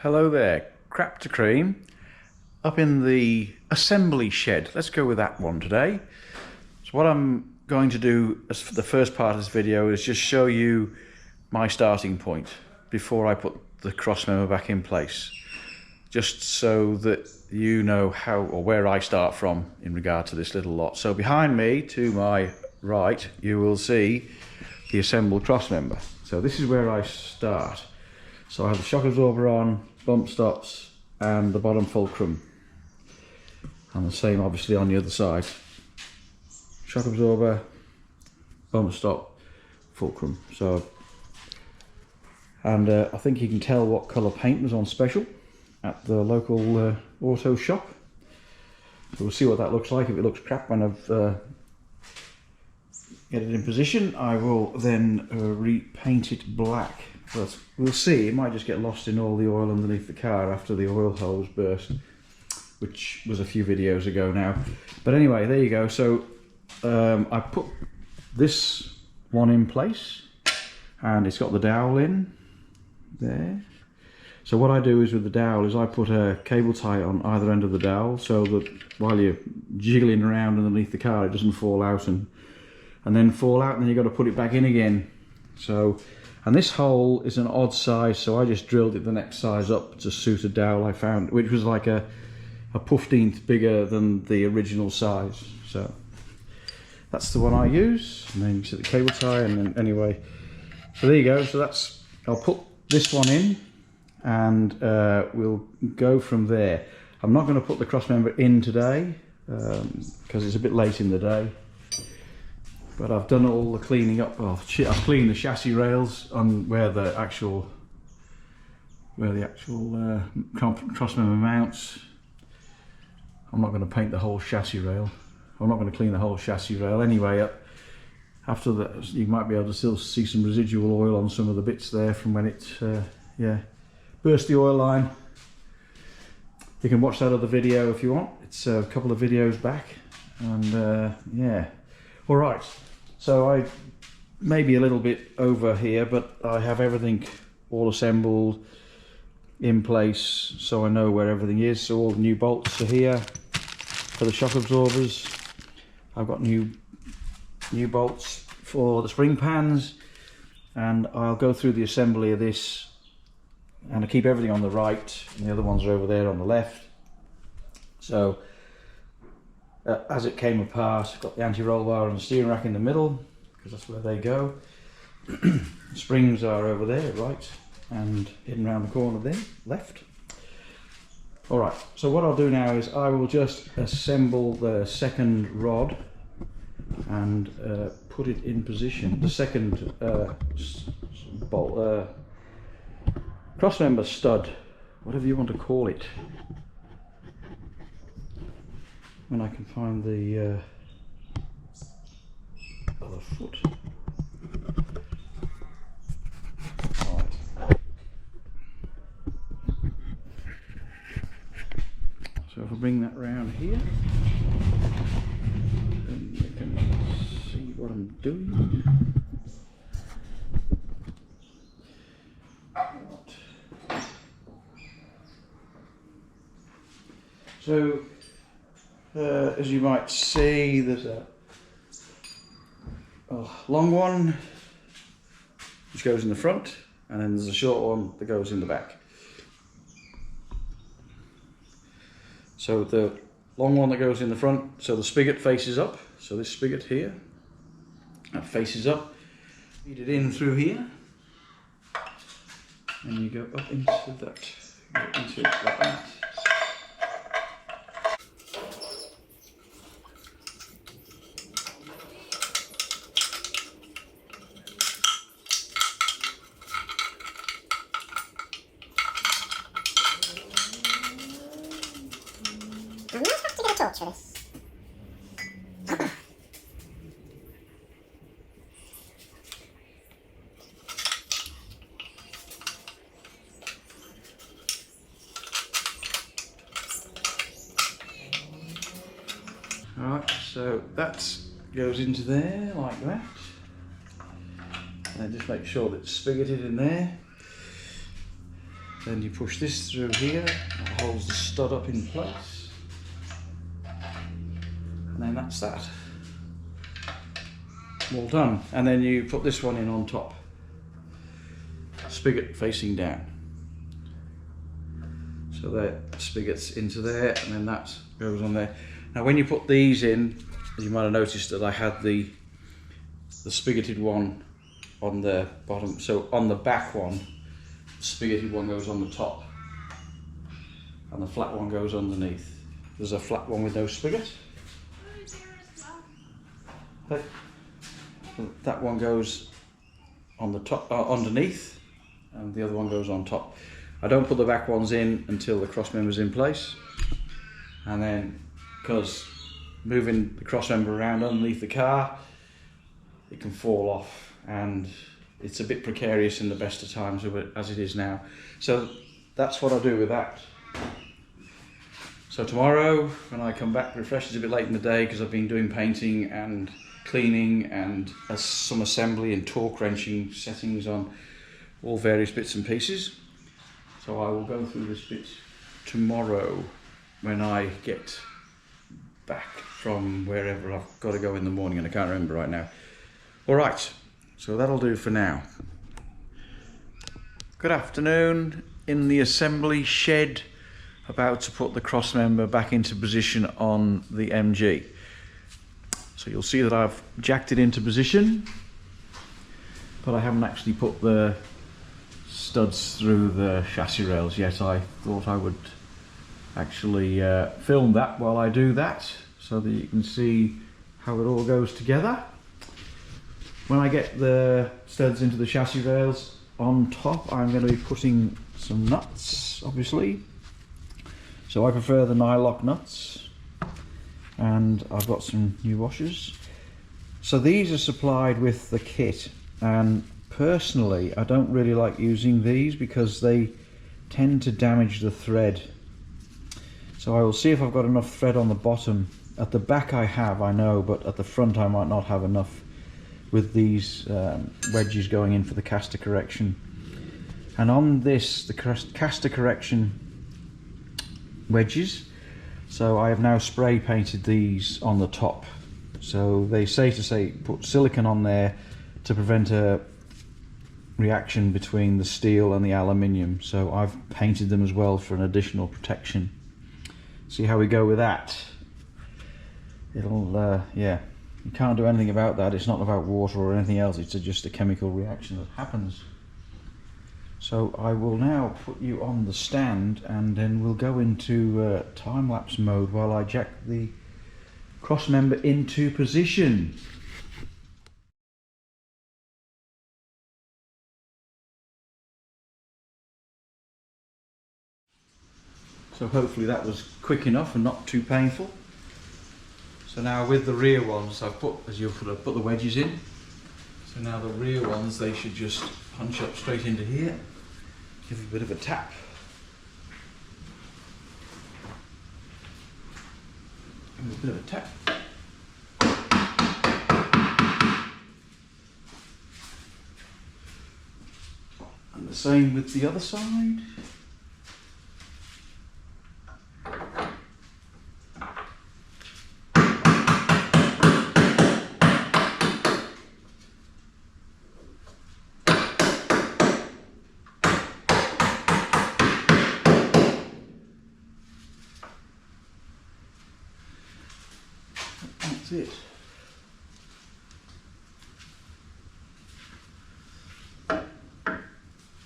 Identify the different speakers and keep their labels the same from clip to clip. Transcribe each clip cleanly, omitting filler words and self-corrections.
Speaker 1: Hello there, crap to cream, up in the assembly shed. Let's go with that one today. So what I'm going to do as for the first part of this video is just show you my starting point before I put the cross member back in place, just so that you know how or where I start from in regard to this little lot. So behind me to my right you will see the assembled cross member. So this is where I start. So I have the shock absorber on, bump stops and the bottom fulcrum, and the same obviously on the other side. Shock absorber, bump stop, fulcrum. So, and I think you can tell what colour paint was on special at the local auto shop. So we'll see what that looks like. If it looks crap when I've get it in position, I will then repaint it black. But we'll see, it might just get lost in all the oil underneath the car after the oil hose burst, which was a few videos ago now. But anyway, there you go. So I put this one in place and it's got the dowel in there. So what I do is with the dowel is I put a cable tie on either end of the dowel so that while you're jiggling around underneath the car it doesn't fall out and then fall out, and then you've got to put it back in again. So, and this hole is an odd size, so I just drilled it the next size up to suit a dowel I found, which was like a 15th bigger than the original size. So that's the one I use, and then you see the cable tie, and then anyway, so there you go. So that's, I'll put this one in and we'll go from there. I'm not going to put the cross member in today because it's a bit late in the day, but I've done all the cleaning up. Well, I've cleaned the chassis rails on where the actual cross member mounts. I'm not going to paint the whole chassis rail. I'm not going to clean the whole chassis rail anyway. After that, you might be able to still see some residual oil on some of the bits there from when it burst the oil line. You can watch that other video if you want. It's a couple of videos back, and yeah. All right, so I may be a little bit over here, but I have everything all assembled in place, so I know where everything is. So all the new bolts are here for the shock absorbers. I've got new bolts for the spring pans, and I'll go through the assembly of this, and I keep everything on the right and the other ones are over there on the left. So as it came apart, I've got the anti-roll bar and the steering rack in the middle because that's where they go. Springs are over there, right, and hidden around the corner there, left. All right, so what I'll do now is I will just assemble the second rod and put it in position. The second bolt, cross member stud, whatever you want to call it, when I can find the other foot. Right. So if I bring that round here, then you can see what I'm doing. Right. So as you might see, there's a long one which goes in the front, and then there's a short one that goes in the back. So the long one that goes in the front, so the spigot faces up, so this spigot here, that faces up, feed it in through here, and you go up into that, go into it like that.
Speaker 2: I might have to get a torch for this.
Speaker 1: Alright, so that goes into there like that. And just make sure that it's spigoted in there. Then you push this through here, that holds the stud up in place, and then that's that. All done. And then you put this one in on top, spigot facing down. So that spigot's into there, and then that goes on there. Now when you put these in, you might have noticed that I had the spigoted one on the bottom. So on the back one, the spigoted one goes on the top, and the flat one goes underneath. There's a flat one with no spigot. That one goes on the top, underneath, and the other one goes on top. I don't put the back ones in until the cross member's in place, and then because moving the cross member around underneath the car, it can fall off, and it's a bit precarious in the best of times as it is now. So that's what I do with that. So tomorrow when I come back refreshed, it's a bit late in the day because I've been doing painting and cleaning and some assembly and torque wrenching settings on all various bits and pieces. So I will go through this bit tomorrow when I get back from wherever I've got to go in the morning, and I can't remember right now. All right, so that'll do for now. Good afternoon. In the assembly shed, about to put the cross member back into position on the MG. So you'll see that I've jacked it into position, but I haven't actually put the studs through the chassis rails yet. I thought I would actually film that while I do that, so that you can see how it all goes together. When I get the studs into the chassis rails on top, I'm going to be putting some nuts, obviously. So I prefer the nylock nuts, and I've got some new washers. So these are supplied with the kit, and personally I don't really like using these because they tend to damage the thread. So I will see if I've got enough thread on the bottom. At the back I have, I know, but at the front I might not have enough with these wedges going in for the castor correction. And on this, the castor correction wedges, so I have now spray painted these on the top. So they say put silicone on there to prevent a reaction between the steel and the aluminium. So I've painted them as well for an additional protection. See how we go with that. It'll yeah, you can't do anything about that. It's not about water or anything else, it's just a chemical reaction that happens. So I will now put you on the stand, and then we'll go into time-lapse mode while I jack the cross member into position. So hopefully that was quick enough and not too painful. So now with the rear ones, I've put, as you'll put the wedges in. So now the rear ones, they should just punch up straight into here. Give it a bit of a tap. Give it a bit of a tap. And the same with the other side. That's it.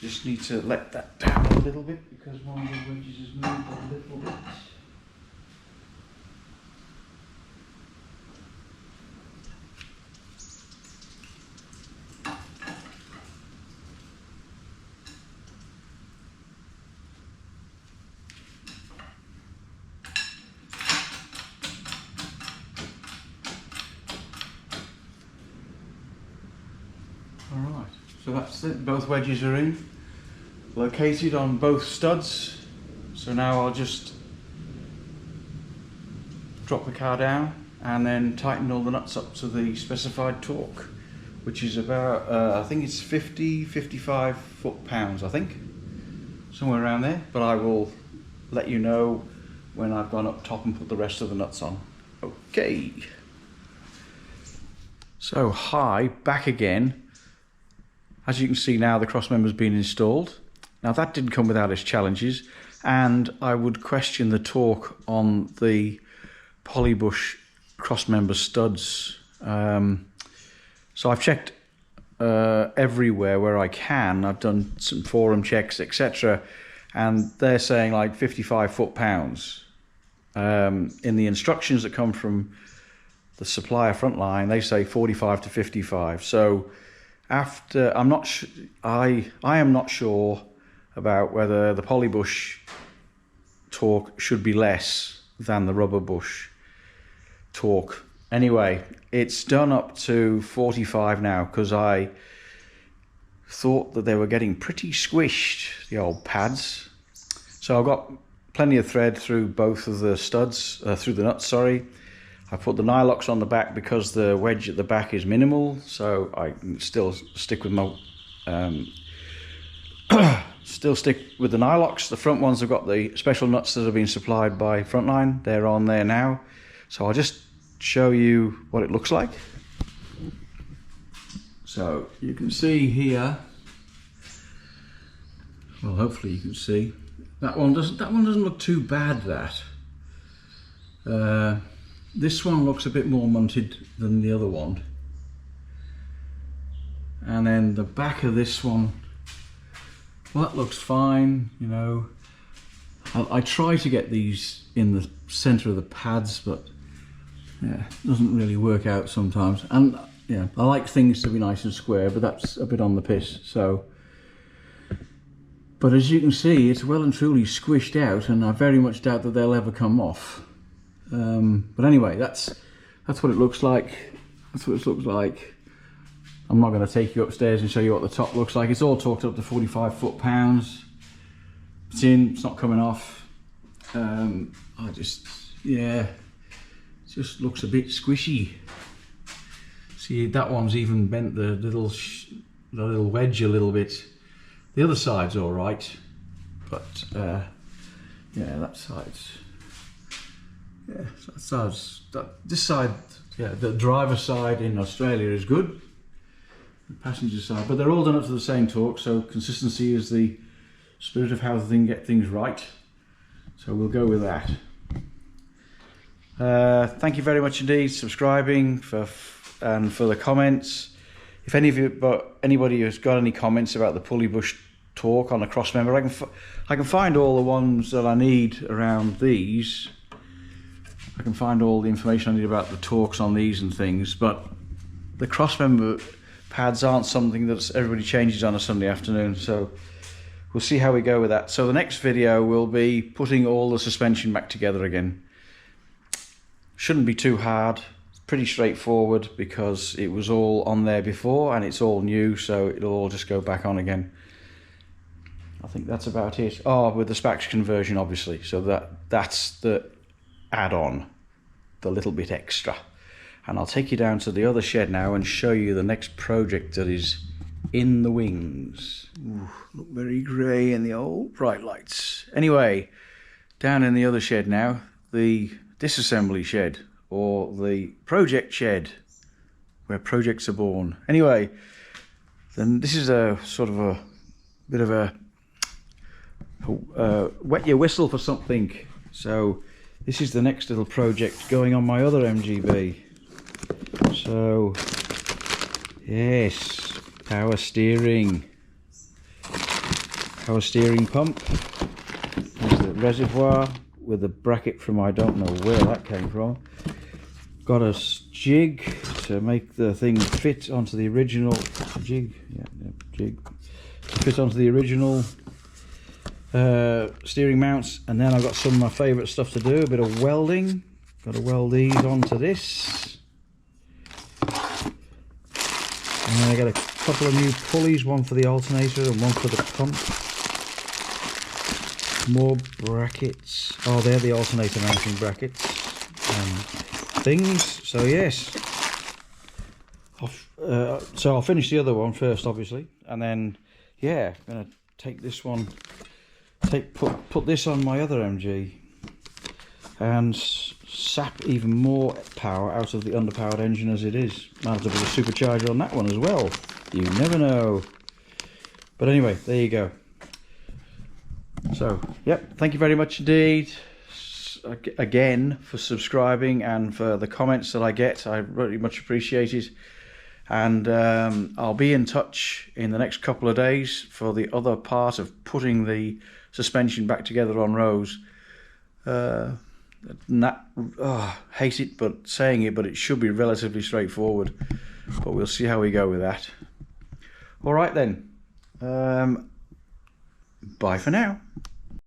Speaker 1: Just need to let that down a little bit because one of the wedges has moved a little bit. Alright, so that's it, both wedges are in, located on both studs. So now I'll just drop the car down and then tighten all the nuts up to the specified torque, which is about, I think it's 55 foot-pounds, I think. somewhere around there, but I will let you know when I've gone up top and put the rest of the nuts on. Okay. So hi, back again. As you can see now, the crossmember's been installed. Now that didn't come without its challenges, and I would question the torque on the Polybush crossmember studs. So I've checked everywhere where I can. I've done some forum checks, etc., and they're saying like 55 foot-pounds. In the instructions that come from the supplier frontline, they say 45 to 55. So after, I am not sure about whether the Polybush torque should be less than the rubber bush torque. Anyway, it's done up to 45 now, because I thought that they were getting pretty squished, the old pads. So I've got plenty of thread through both of the studs, through the nuts, sorry. I put the nylocks on the back because the wedge at the back is minimal, so I can still stick with my still stick with the nylocks. The front ones have got the special nuts that have been supplied by Frontline. They're on there now, so I'll just show you what it looks like. So you can see here, well, hopefully you can see that one doesn't look too bad. This one looks a bit more munted than the other one, and then the back of this one, well, that looks fine. You know, I try to get these in the center of the pads, but yeah, it doesn't really work out sometimes. And yeah, I like things to be nice and square, but that's a bit on the piss. So, but as you can see, it's well and truly squished out, and I very much doubt that they'll ever come off. But anyway, that's what it looks like. That's what it looks like. I'm not going to take you upstairs and show you what the top looks like. It's all torqued up to 45 foot-pounds. It's in. It's not coming off. Yeah, it just looks a bit squishy. See, that one's even bent the little wedge a little bit. The other side's all right, but yeah, that side's. Yeah, this side, yeah, the driver's side in Australia is good, the passenger side, but they're all done up to the same torque, so consistency is the spirit of how the get things right, so we'll go with that. Thank you very much indeed, subscribing and for the comments. If anybody has got any comments about the Polybush torque on a crossmember, I can find all the ones that I need around these. I can find all the information I need about the torques on these and things, but the crossmember pads aren't something that everybody changes on a Sunday afternoon, so we'll see how we go with that. So the next video will be putting all the suspension back together again. Shouldn't be too hard, it's pretty straightforward because it was all on there before and it's all new, so it'll all just go back on again. I think that's about it. Oh, with the Spax conversion obviously, so that's the add-on, the little bit extra. And I'll take you down to the other shed now and show you the next project that is in the wings. Ooh, look very grey in the old bright lights. Anyway, down in the other shed now, the disassembly shed, or the project shed where projects are born. Anyway, then this is a sort of a bit of a wet your whistle for something. So this is the next little project going on my other MGB. So, yes, power steering pump. There's the reservoir with a bracket from, I don't know where that came from. Got a jig to make the thing fit onto the original jig. Fit onto the original steering mounts, and then I've got some of my favourite stuff to do, a bit of welding. Got to weld these onto this, and then I got a couple of new pulleys, one for the alternator and one for the pump. More brackets. Oh, they're the alternator mounting brackets and things. So yes, so I'll finish the other one first obviously, and then yeah, I'm gonna take this one put this on my other MG and sap even more power out of the underpowered engine as it is. Might have to put a supercharger on that one as well. You never know. But anyway, there you go. So, yep, thank you very much indeed again for subscribing and for the comments that I get. I really much appreciate it. And I'll be in touch in the next couple of days for the other part of putting the suspension back together on Rose. Hate it, but saying it, but it should be relatively straightforward. But we'll see how we go with that. All right then. Bye for now.